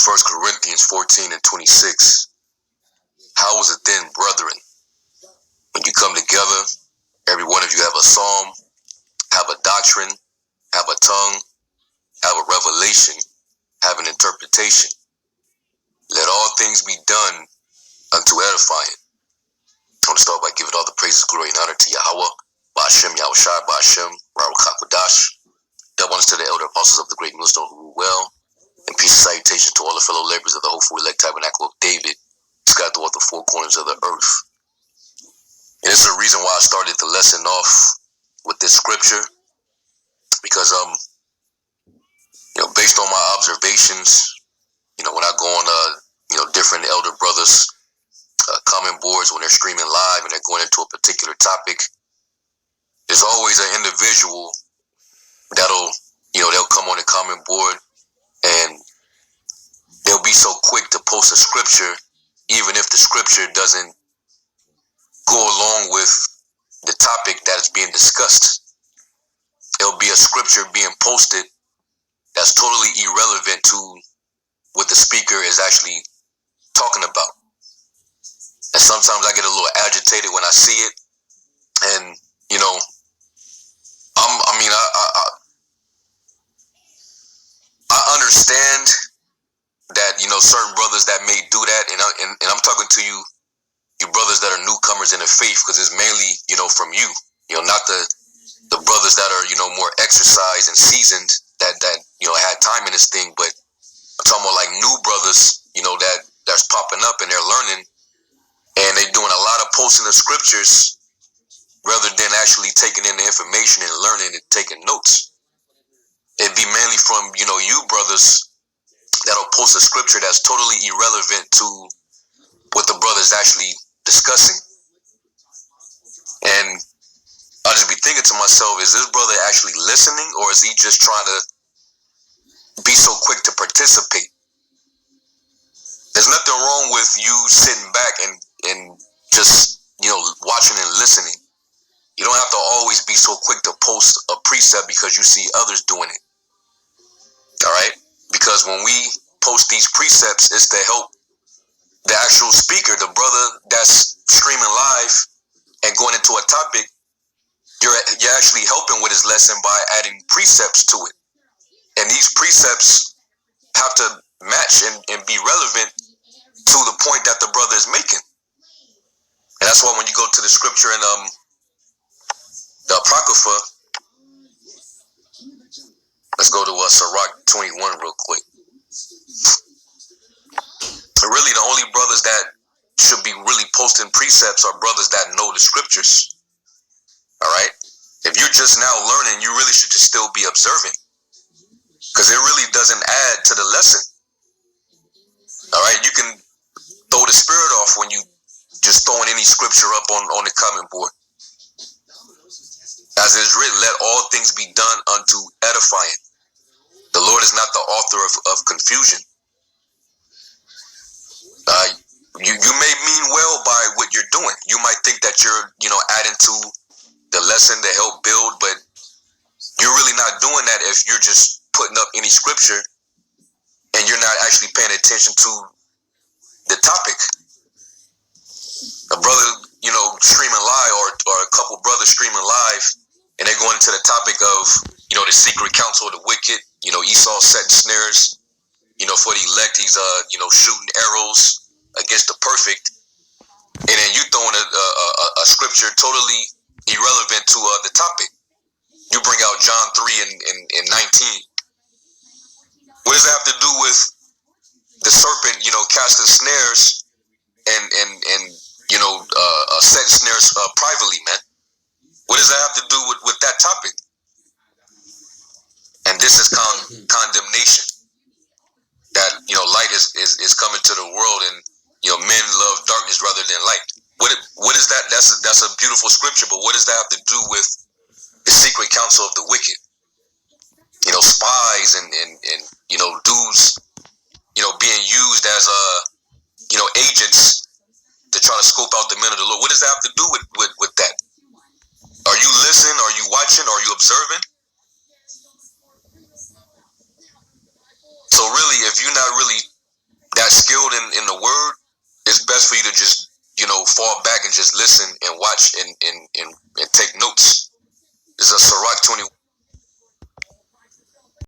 1 Corinthians 14:26. How is it then, brethren, when you come together, every one of you have a psalm, have a doctrine, have a tongue, have a revelation, have an interpretation. Let all things be done unto edifying. I want to start by giving all the praises, glory, and honor to Yahweh, Ba'ashem, Yahushai, Ba'ashem, Baruch HaKodash. That one's to the elder apostles of the great millstone who rule well. And peace and salutation to all the fellow laborers of the hopeful elect tabernacle of David, scattered throughout the four corners of the earth. And this is the reason why I started the lesson off with this scripture, because based on my observations, when I go on different elder brothers comment boards when they're streaming live and they're going into a particular topic, there's always an individual that'll they'll come on the comment board and they'll be so quick to post a scripture, even if the scripture doesn't go along with the topic that is being discussed. It'll be a scripture being posted that's totally irrelevant to what the speaker is actually talking about. And sometimes I get a little agitated when I see it. And, I understand that, certain brothers that may do that. And I'm talking to you brothers that are newcomers in the faith, because it's mainly, from you, not the brothers that are, more exercised and seasoned that had time in this thing. But I'm talking about like new brothers, that's popping up and they're learning, and they're doing a lot of posting of scriptures rather than actually taking in the information and learning and taking notes. It'd be mainly from, you brothers that'll post a scripture that's totally irrelevant to what the brother's actually discussing. And I'll just be thinking to myself, is this brother actually listening, or is he just trying to be so quick to participate? There's nothing wrong with you sitting back and just, watching and listening. You don't have to always be so quick to post a precept because you see others doing it. All right? Because when we post these precepts, it's to help the actual speaker, the brother that's streaming live and going into a topic. You're actually helping with his lesson by adding precepts to it. And these precepts have to match and be relevant to the point that the brother is making. And that's why when you go to the scripture in the Apocrypha, let's go to Sirach 21 real quick. Really, the only brothers that should be really posting precepts are brothers that know the scriptures. All right? If you're just now learning, you really should just still be observing, because it really doesn't add to the lesson. All right? You can throw the spirit off when you just throwing any scripture up on the comment board. As it is written, let all things be done unto edifying. The Lord is not the author of confusion. You may mean well by what you're doing. You might think that you're, adding to the lesson to help build, but you're really not doing that if you're just putting up any scripture and you're not actually paying attention to the topic. A brother, streaming live, or a couple brothers streaming live, and they're going into the topic of, the secret counsel of the wicked. Esau setting snares, for the elect. He's, shooting arrows against the perfect. And then you throwing a scripture totally irrelevant to the topic. You bring out John 3 and 19. What does that have to do with the serpent, casting snares and setting snares privately, man? What does that have to do with that topic? And this is condemnation. That, light is coming to the world, and, men love darkness rather than light. What is that? That's a beautiful scripture, but what does that have to do with the secret counsel of the wicked? Spies and dudes, being used as agents to try to scope out the men of the Lord. What does that have to do with that? Are you listening? Are you watching? Are you observing? So really, if you're not really not skilled in the word, it's best for you to just, fall back and just listen and watch and take notes. There's a Sirach 21